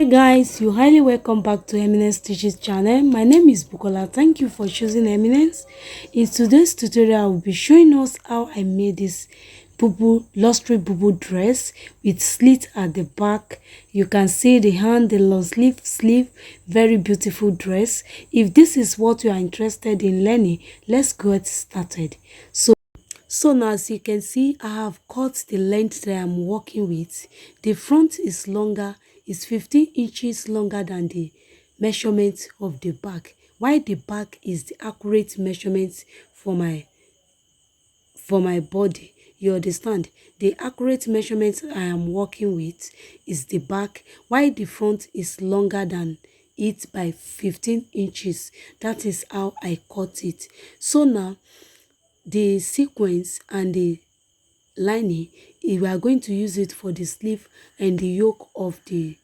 Hey guys, you're highly welcome back to Eminence Teaches channel. My name is Bukola. Thank you for choosing Eminence. In today's tutorial, I will be showing us how I made this luxury Bubu dress with slit at the back. You can see the hand, the long sleeve, very beautiful dress. If this is what you are interested in learning, let's get started. So now, as you can see, I have cut the length that I'm working with. The front is longer, is 15 inches longer than the measurement of the back, while the back is the accurate measurement for my body. You understand? The accurate measurement I am working with is the back, while the front is longer than it by 15 inches. That is how I cut it. So now, the sequence and the lining, we are going to use it for the sleeve and the yoke of the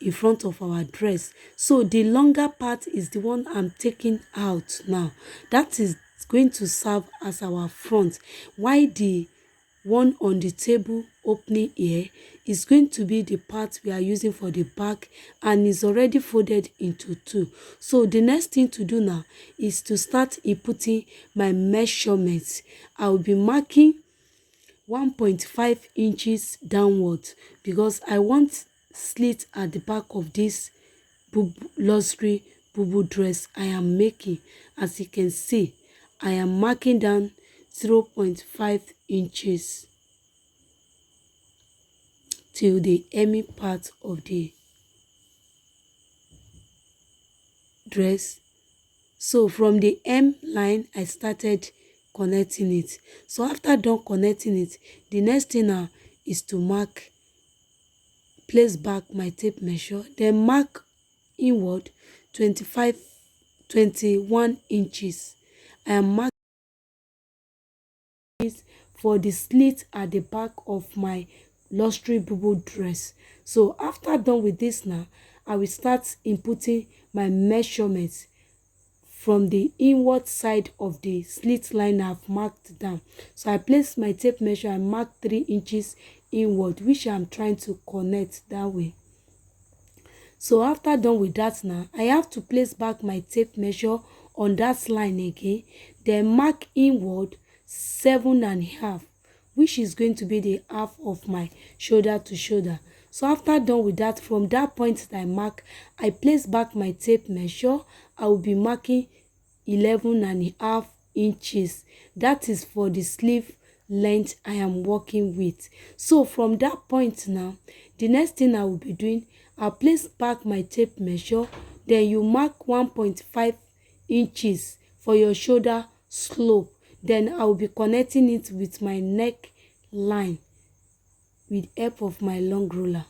in front of our dress. So the longer part is the one I'm taking out now. That is going to serve as our front, while the one on the table opening here is going to be the part we are using for the back, and is already folded into two. So the next thing to do now is to start inputting my measurements. I will be marking 1.5 inches downwards because I want slit at the back of this luxury Bubu dress I am making. As you can see, I am marking down 0.5 inches till the hemming part of the dress. So from the hem line, I started connecting it. So after done connecting it, the next thing now is to place back my tape measure, then mark inward 21 inches. I am marking this for the slit at the back of my luxury Bubu dress. So after done with this now, I will start inputting my measurements from the inward side of the slit line I've marked down. So I place my tape measure and mark 3 inches inward, which I'm trying to connect that way. So after done with that now, I have to place back my tape measure on that line again, then mark inward 7.5, which is going to be the half of my shoulder to shoulder. So after done with that, from that point that I mark, I place back my tape measure. I will be marking 11.5 inches. That is for the sleeve length I am working with. So from that point now, the next thing I will be doing, I'll place back my tape measure, then you mark 1.5 inches for your shoulder slope. Then I will be connecting it with my neck line with help of my long ruler.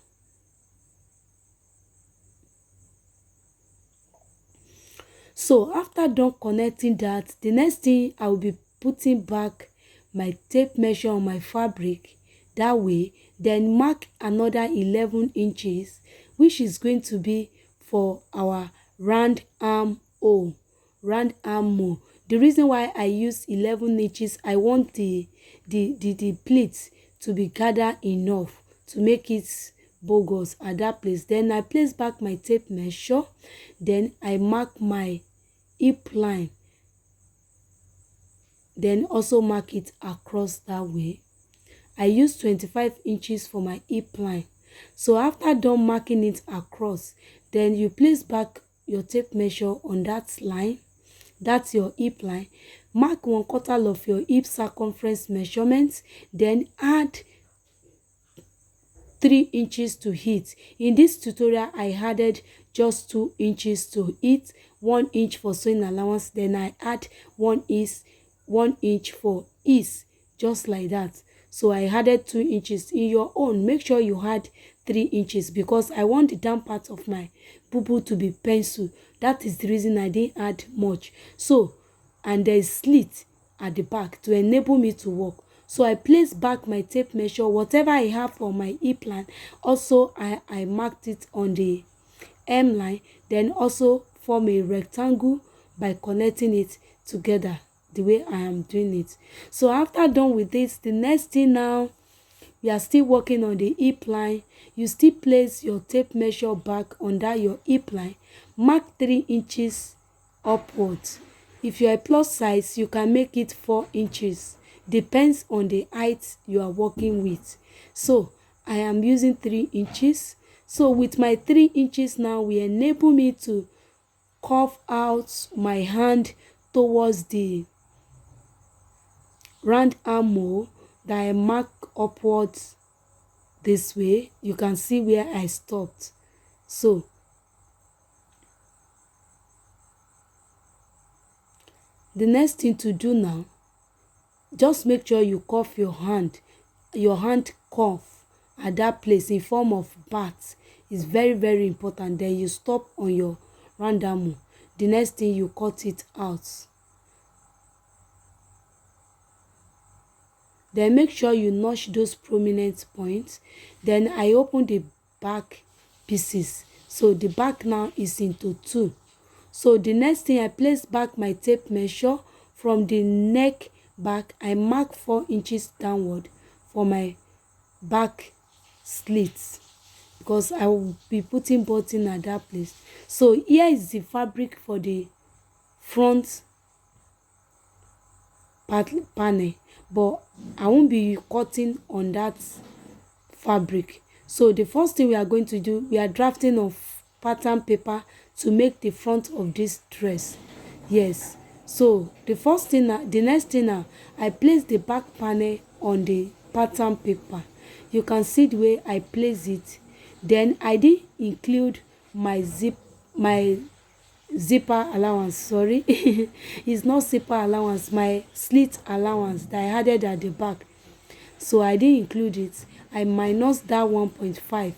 So after done connecting that, the next thing I will be putting back my tape measure on my fabric that way, then mark another 11 inches, which is going to be for our round arm hole. The reason why I use 11 inches, I want the pleats to be gathered enough to make it bogus at that place. Then I place back my tape measure, then I mark my hip line, then also mark it across that way. I use 25 inches for my hip line. So after done marking it across, then you place back your tape measure on that line, that's your hip line. Mark 1/4 of your hip circumference measurement, then add 3 inches to it. In this tutorial, I added just 2 inches to it, 1 inch for sewing allowance, then I add 1 inch for ease, just like that. So I added 2 inches. In your own, make sure you add 3 inches because I want the down part of my Bubu to be pencil. That is the reason I didn't add much. So, and there is slit at the back to enable me to work. So I place back my tape measure, whatever I have for my hip line. Also, I marked it on the hem line, then also form a rectangle by connecting it together the way I am doing it. So after done with this, the next thing now we are still working on the hip line. You still place your tape measure back under your hip line, mark 3 inches upwards. If you are a plus size, you can make it 4 inches, depends on the height you are working with. So I am using 3 inches. So with my 3 inches now will enable me to curve out my hand towards the round armhole that I mark upwards this way. You can see where I stopped. So the next thing to do now, just make sure you curve your hand curve at that place in form of bat. Is very, very important. Then you stop on your round armhole. The next thing, you cut it out. Then make sure you notch those prominent points. Then I open the back pieces. So the back now is into 2. So the next thing, I place back my tape measure from the neck back. I mark 4 inches downward for my back slits, because I will be putting button at that place. So here is the fabric for the front panel, but I won't be cutting on that fabric. So the first thing we are going to do, we are drafting of pattern paper to make the front of this dress. Yes, so the next thing now, I place the back panel on the pattern paper. You can see the way I place it. Then I did include my zipper allowance, sorry. It's not zipper allowance, my slit allowance that I added at the back. So I didn't include it. I minus that 1.5.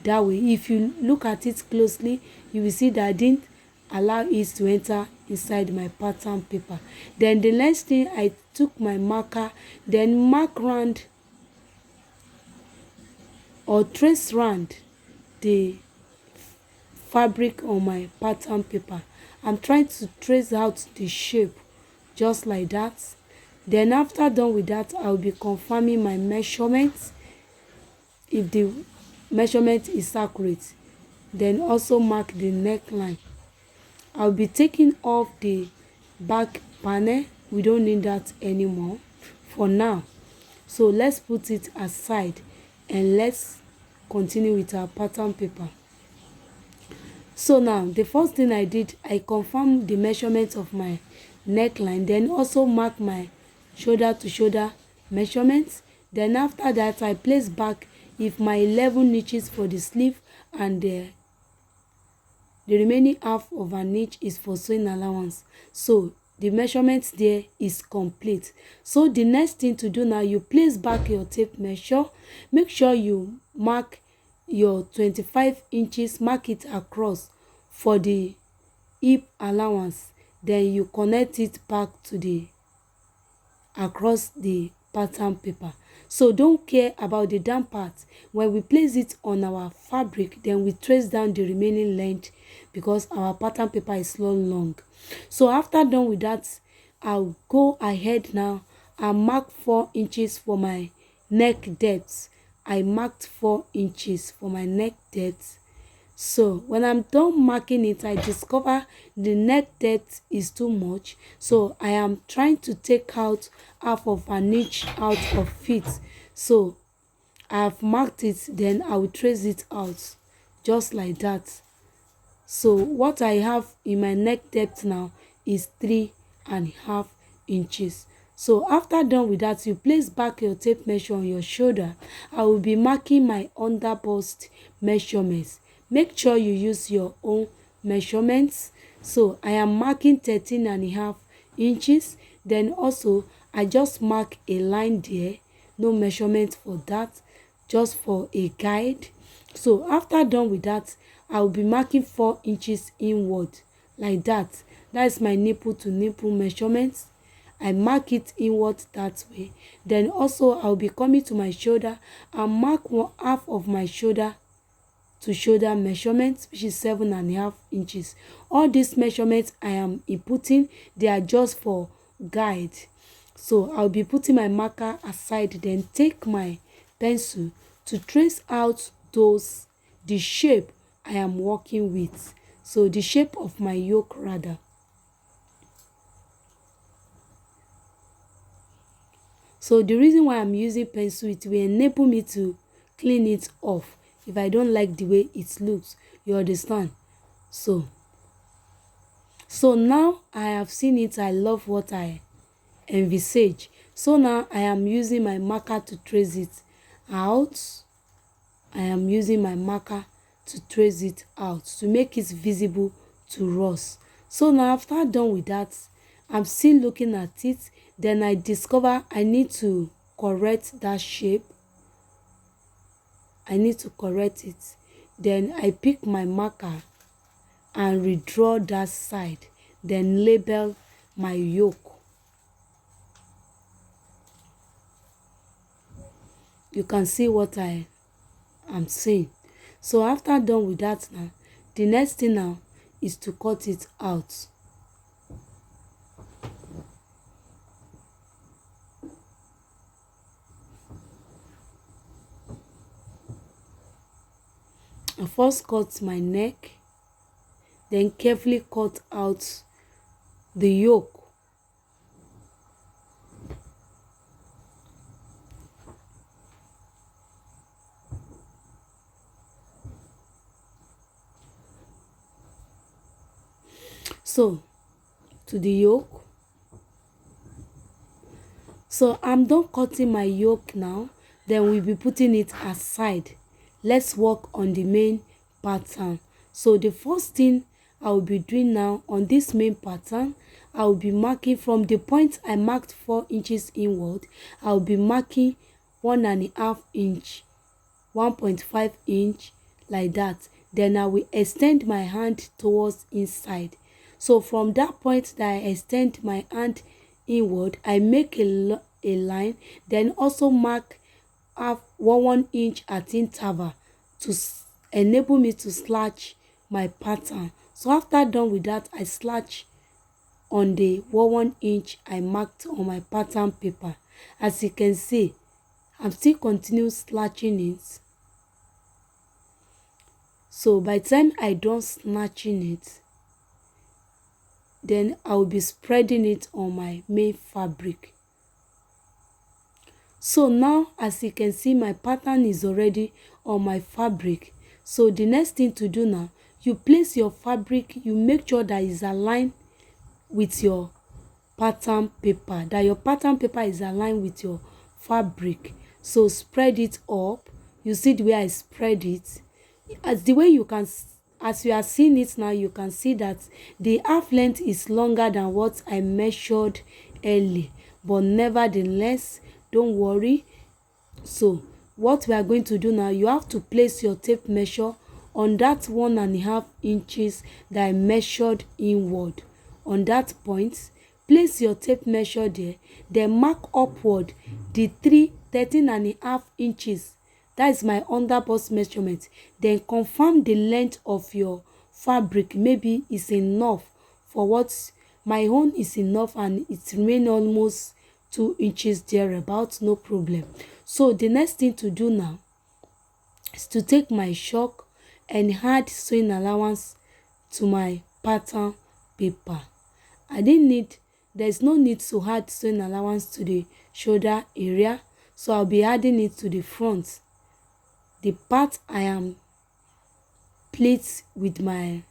That way, if you look at it closely, you will see that I didn't allow it to enter inside my pattern paper. Then the next thing, I took my marker, then mark round or trace round the fabric on my pattern paper. I'm trying to trace out the shape just like that. Then after done with that, I'll be confirming my measurements. If the measurement is accurate, then also mark the neckline. I'll be taking off the back panel. We don't need that anymore for now. So let's put it aside and let's continue with our pattern paper. So now the first thing I did, I confirmed the measurement of my neckline, then also mark my shoulder to shoulder measurements. Then after that, I place back if my 11 inches for the sleeve, and the remaining half of an inch is for sewing allowance. So the measurement there is complete. So the next thing to do now, you place back your tape measure. Make sure you mark your 25 inches, mark it across for the hip allowance. Then you connect it back to the across the pattern paper. So don't care about the down part. When we place it on our fabric, then we trace down the remaining length, because our pattern paper is so long. So after done with that, I'll go ahead now and mark 4 inches for my neck depth. I marked 4 inches for my neck depth. So when I'm done marking it, I discover the neck depth is too much. So I am trying to take out half of an inch out of it. So I have marked it, then I will trace it out just like that. So what I have in my neck depth now is 3.5 inches. So after done with that, you place back your tape measure on your shoulder. I will be marking my under bust measurements. Make sure you use your own measurements. So I am marking 13.5 inches. Then also I just mark a line there. No measurement for that, just for a guide. So after done with that, I will be marking 4 inches inward like that. That is my nipple to nipple measurements. I mark it inward that way. Then also I'll be coming to my shoulder and mark half of my shoulder to shoulder measurements, which is 7.5 inches. All these measurements I am inputting, they are just for guide. So I'll be putting my marker aside, then take my pencil to trace out the shape I am working with. So the shape of my yoke rather. So the reason why I'm using pencil, it will enable me to clean it off if I don't like the way it looks. You understand? So now I have seen it. I love what I envisage. So now I am using my marker to trace it out. I am using my marker to trace it out to make it visible to us. So now after done with that, I'm still looking at it. Then I discover I need to correct that shape. I need to correct it. Then I pick my marker and redraw that side. Then label my yoke. You can see what I am saying. So after done with that now, the next thing now is to cut it out. I first cut my neck, then carefully cut out the yoke. So to the yoke. So I'm done cutting my yoke now. Then we'll be putting it aside. Let's work on the main pattern. So the first thing I will be doing now on this main pattern, I will be marking from the point I marked 4 inches inward. I will be marking 1.5 inch, 1.5 inch, like that. Then I will extend my hand towards inside. So from that point that I extend my hand inward, I make a line, then also mark half 1 inch at interval to enable me to slash my pattern. So after done with that, I slash on the 1 inch I marked on my pattern paper. As you can see, I'm still continue slashing it. So by the time I done snatching it, then I will be spreading it on my main fabric. So now as you can see, my pattern is already on my fabric. So the next thing to do now, you place your fabric, you make sure that it's aligned with your pattern paper, that your pattern paper is aligned with your fabric. So spread it up. You see the way I spread it, as the way you can, as you are seeing it now, you can see that the half length is longer than what I measured early, but nevertheless, don't worry. So what we are going to do now, you have to place your tape measure on that 1.5 inches that I measured inward. On that point, place your tape measure there, then mark upward the 13.5 inches. That is my underbust measurement. Then confirm the length of your fabric. Maybe it's enough for what my own is enough, and it remain almost 2 inches thereabout, no problem. So the next thing to do now is to take my chalk and add sewing allowance to my pattern paper. There's no need to add sewing allowance to the shoulder area, so I'll be adding it to the front. The part I am pleat with my,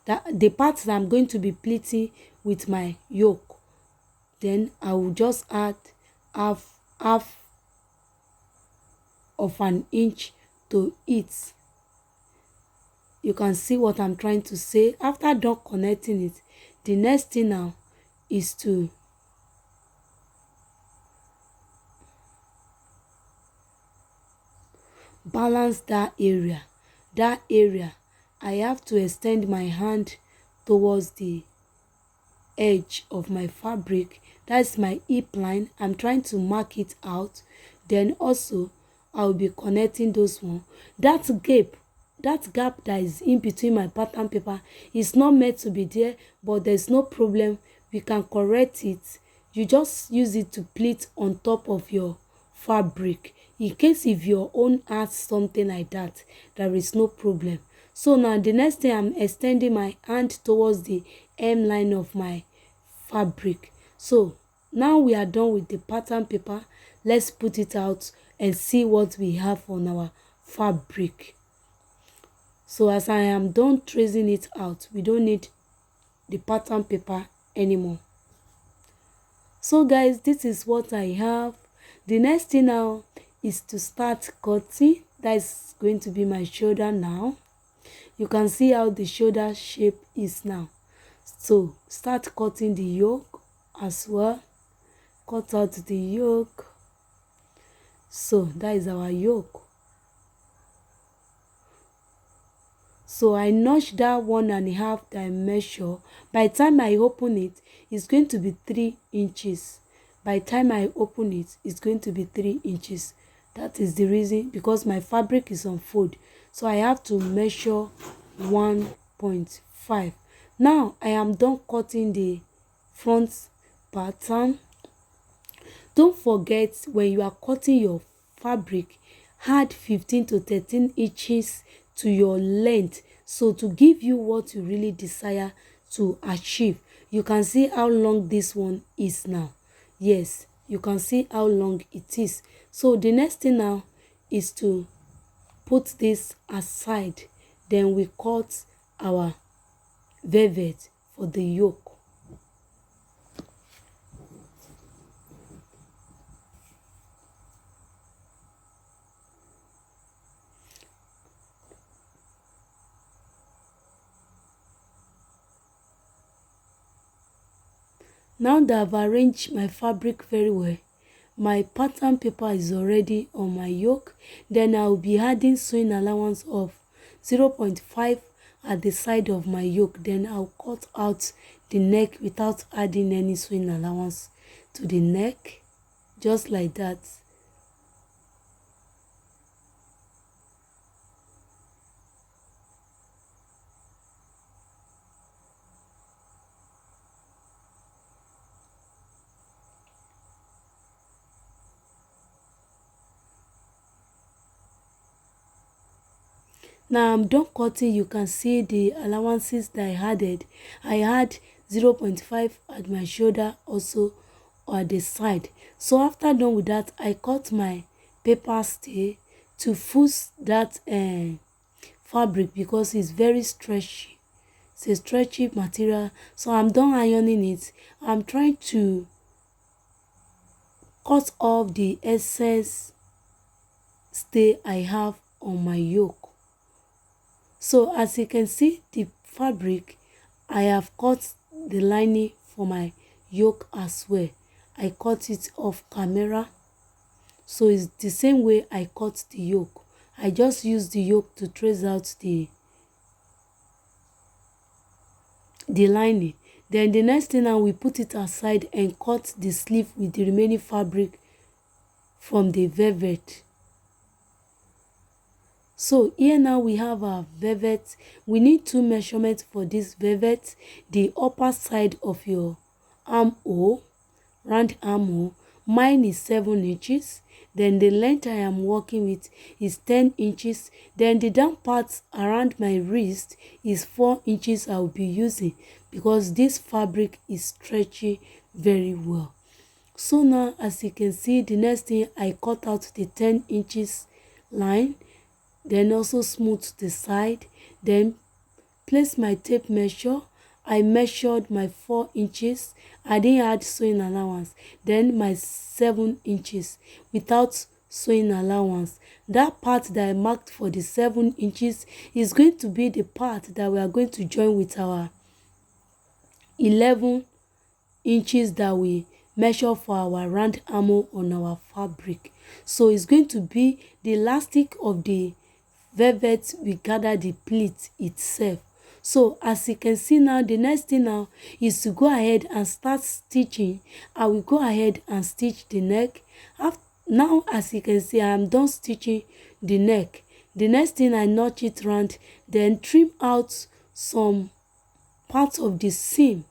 the part that I'm going to be pleating with my yoke, then I will just add half of an inch to it. You can see what I'm trying to say. After done connecting it, the next thing now is to balance that area. I have to extend my hand towards the edge of my fabric. That's my hip line. I'm trying to mark it out. Then also I'll be connecting those one. That gap that is in between my pattern paper is not meant to be there, but there's no problem. We can correct it. You just use it to pleat on top of your fabric. in case if your own has something like that, there is no problem. So now the next thing, I'm extending my hand towards the hem line of my fabric. So now we are done with the pattern paper. Let's put it out and see what we have on our fabric. So as I am done tracing it out, we don't need the pattern paper anymore. So guys, this is what I have. The next thing now is to start cutting. That's going to be my shoulder now. You can see how the shoulder shape is now. So start cutting the yoke as well. Cut out the yoke. So that is our yoke. So I notched that 1.5 that I measure. By the time I open it, it's going to be 3 inches. By the time I open it, it's going to be 3 inches. That is the reason, because my fabric is on fold. So I have to measure 1.5. Now I am done cutting the front pattern. Don't forget, when you are cutting your fabric, add 15 to 13 inches to your length, so to give you what you really desire to achieve. You can see how long this one is now. Yes, you can see how long it is. So the next thing now is to put this aside. Then we cut our velvet for the yoke. Now that I've arranged my fabric very well, my pattern paper is already on my yoke. Then I'll be adding sewing allowance of 0.5 at the side of my yoke. Then I'll cut out the neck without adding any sewing allowance to the neck, just like that. Now I'm done cutting. You can see the allowances that I added. I had 0.5 at my shoulder, also at the side. So after done with that, I cut my paper stay to fuse that fabric, because it's very stretchy. It's a stretchy material. So I'm done ironing it. I'm trying to cut off the excess stay I have on my yoke. So as you can see, the fabric, I have cut the lining for my yoke as well. I cut it off camera. So it's the same way I cut the yoke. I just use the yoke to trace out the lining. Then the next thing, now we put it aside and cut the sleeve with the remaining fabric from the velvet. So here now we have our velvet. We need 2 measurements for this velvet. The upper side of your armhole, round armhole, mine is 7 inches. Then the length I am working with is 10 inches. Then the down part around my wrist is 4 inches I will be using, because this fabric is stretchy very well. So now as you can see, the next thing, I cut out the 10 inches line. Then also smooth the side. Then place my tape measure. I measured my 4 inches. I didn't add sewing allowance. Then my 7 inches without sewing allowance. That part that I marked for the 7 inches is going to be the part that we are going to join with our 11 inches that we measure for our round armhole on our fabric. So it's going to be the elastic of the velvet we gather the pleat itself. So as you can see now, the next thing now is to go ahead and start stitching. I will go ahead and stitch the neck. Now as you can see, I am done stitching the neck. The next thing, I notch it round, then trim out some parts of the seam,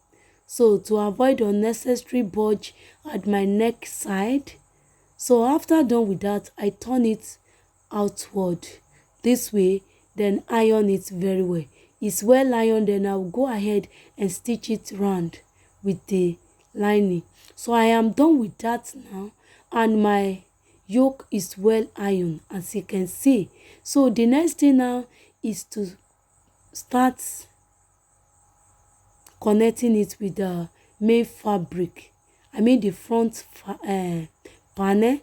so to avoid unnecessary bulge at my neck side. So after done with that, I turn it outward this way, then iron it very well. It's well ironed, then I'll go ahead and stitch it round with the lining. So I am done with that now, and my yoke is well ironed, as you can see. So the next thing now is to start connecting it with the main fabric, I mean the front panel.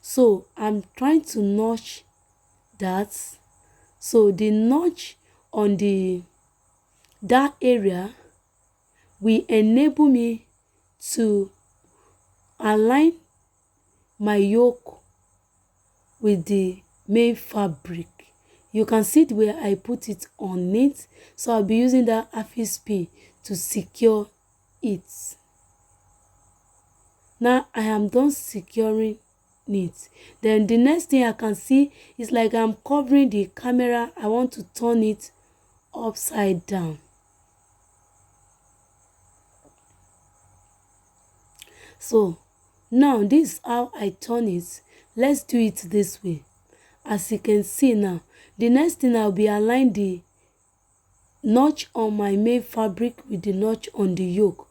So I'm trying to notch that. So the notch on that area will enable me to align my yoke with the main fabric. You can see the way I put it on it. So I'll be using that Hafiz pin to secure it. Now I am done securing it. Then the next thing I can see is like I'm covering the camera. I want to turn it upside down. So now this is how I turn it. Let's do it this way. As you can see now, the next thing I'll be align the notch on my main fabric with the notch on the yoke.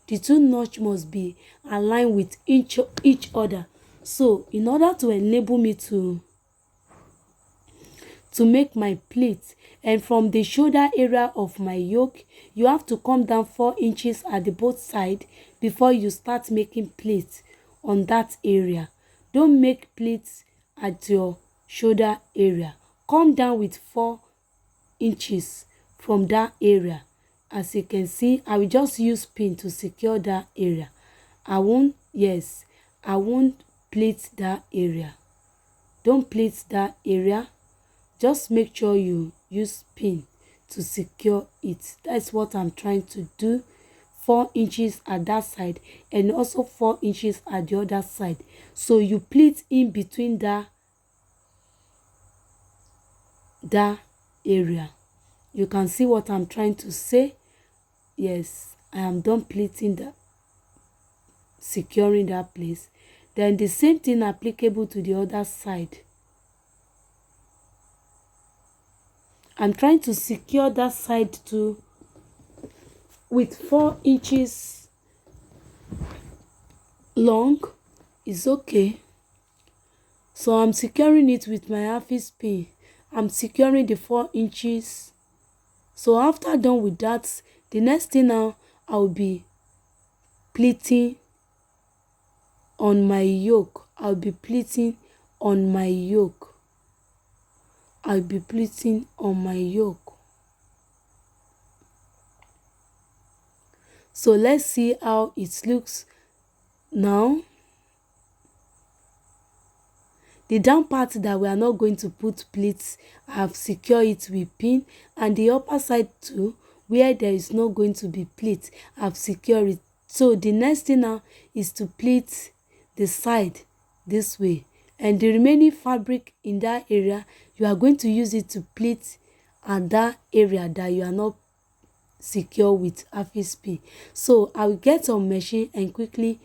The two notch must be aligned with each other. So in order to enable me to make my pleat, and from the shoulder area of my yoke, you have to come down 4 inches at the both side before you start making pleats on that area. Don't make pleats at your shoulder area. Come down with 4 inches from that area. As you can see, I will just use pin to secure that area. I won't pleat that area. Don't pleat that area. Just make sure you use pin to secure it. That's what I'm trying to do. 4 inches at that side and also 4 inches at the other side. So you pleat in between that area. You can see what I'm trying to say. Yes, I am done pleating that, securing that place. Then the same thing applicable to the other side. I'm trying to secure that side too with 4 inches long. It's okay. So I'm securing it with my Hafiz pin. I'm securing the 4 inches. So after done with that, the next thing now, I'll be pleating on my yoke. I'll be pleating on my yoke. I'll be pleating on my yoke. So let's see how it looks now. The down part that we are not going to put pleats, I have secured it with pin, and the upper side too, where there is not going to be pleat, I have secured it. So the next thing now is to pleat the side this way, and the remaining fabric in that area, you are going to use it to pleat at that area that you are not secure with Hafiz pin. So I will get on machine and quickly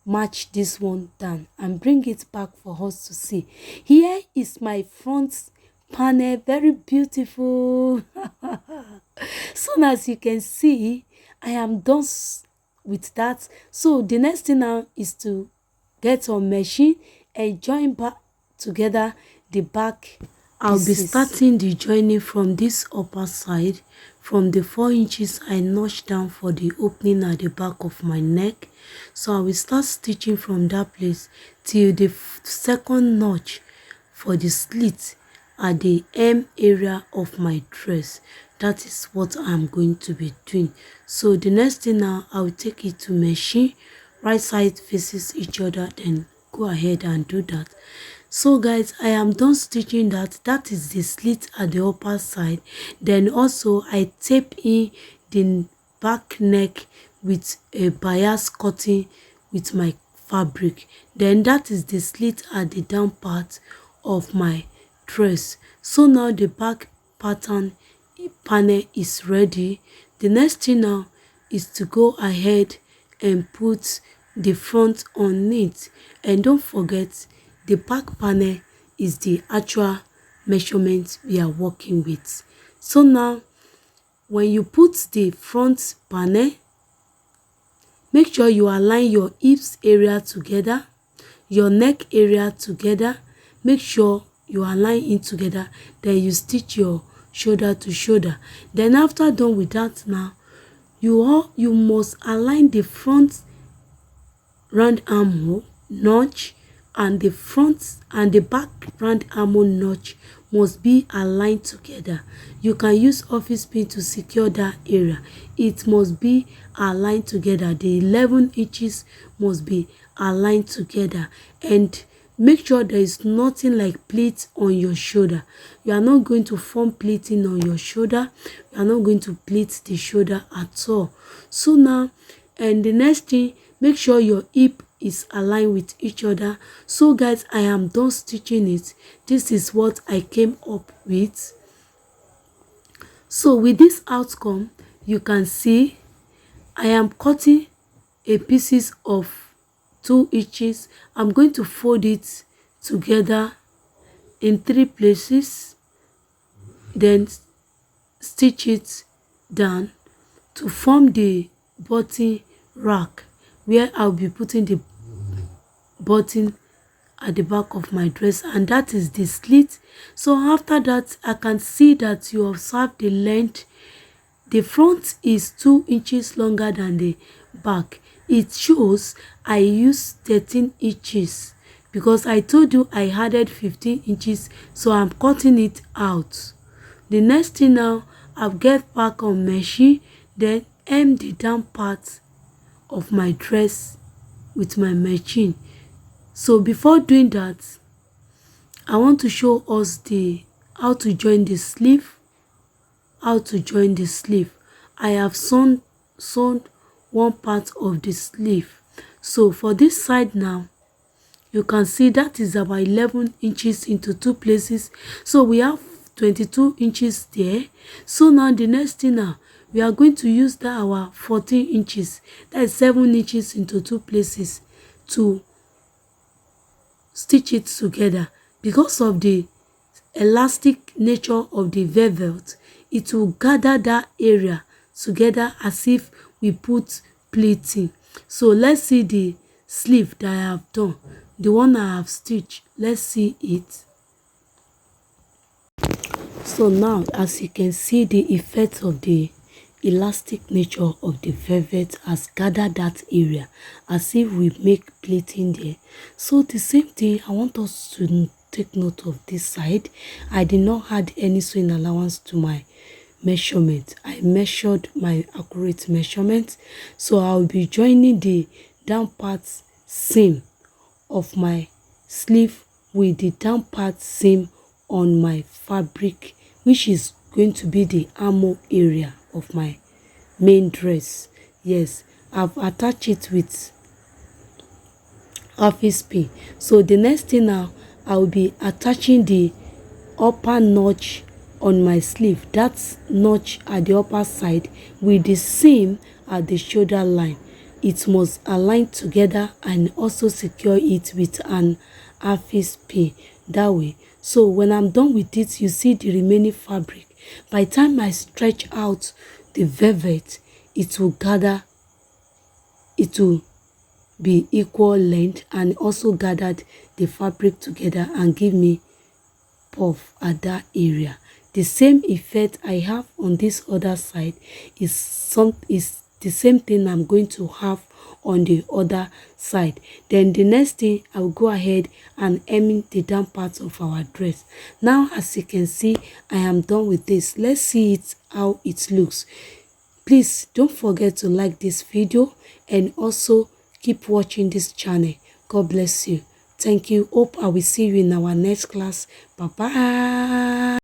match this one down and bring it back for us to see. Here is my front panel, very beautiful. Soon as you can see, I am done with that. So the next thing now is to get on machine and join back together the back. I'll be starting the joining from this upper side, from the 4 inches I notched down for the opening at the back of my neck. So I will start stitching from that place till the second notch for the slit at the hem area of my dress. That is what I'm going to be doing. So the next thing now, I will take it to machine, right side faces each other, then go ahead and do that. So guys, I am done stitching that. That is the slit at the upper side. Then also I tape in the back neck with a bias cutting with my fabric. Then that is the slit at the down part of my dress. So now the back pattern panel is ready. The next thing now is to go ahead and put the front on it. And don't forget, the back panel is the actual measurement we are working with. So now when you put the front panel, make sure you align your hips area together, your neck area together. Make sure you align it together, then you stitch your shoulder to shoulder. Then after done with that, now you must align the front round armhole notch, and the front and the back round armhole notch must be aligned together. You can use office pin to secure that area. It must be aligned together. The 11 inches must be aligned together, and make sure there is nothing like pleat on your shoulder. You are not going to form pleating on your shoulder. You are not going to pleat the shoulder at all. So now, and the next thing, make sure your hip is aligned with each other. So guys, I am done stitching it. This is what I came up with. So with this outcome, you can see I am cutting a pieces of 2 inches. I'm going to fold it together in 3 places, then stitch it down to form the button rack, where I'll be putting the button at the back of my dress, and that is the slit. So after that, I can see that you observe the length. The front is 2 inches longer than the back. It shows I used 13 inches because I told you I added 15 inches, so I'm cutting it out. The next thing now, I'll get back on machine, then hem the down part of my dress with my machine. So before doing that, I want to show us how to join the sleeve. I have sewn one part of the sleeve. So for this side now, you can see that is about 11 inches into 2 places. So we have 22 inches there. So now the next thing now, we are going to use that our 14 inches, that is 7 inches into 2 places, to stitch it together. Because of the elastic nature of the velvet, it will gather that area together as if we put pleating. So let's see the sleeve that I have done, the one I have stitched. Let's see it. So now, as you can see, the effect of the elastic nature of the velvet has gathered that area as if we make pleating there. So the same thing, I want us to take note of this side. I did not add any sewing allowance to my measurement. I measured my accurate measurement. So I'll be joining the down part seam of my sleeve with the down part seam on my fabric, which is going to be the armhole area of my main dress. Yes, I've attached it with office pin. So the next thing now, I'll be attaching the upper notch on my sleeve, that notch at the upper side with the seam at the shoulder line. It must align together and also secure it with an office pin that way. So when I'm done with it, you see the remaining fabric. By the time I stretch out the velvet, it will gather, it will be equal length, and also gathered the fabric together and give me puff at that area. The same effect I have on this other side is the same thing I'm going to have on the other side. Then the next thing, I will go ahead and hem the down part of our dress. Now, as you can see, I am done with this. Let's see it how it looks. Please don't forget to like this video and also keep watching this channel. God bless you. Thank you. Hope I will see you in our next class. Bye bye.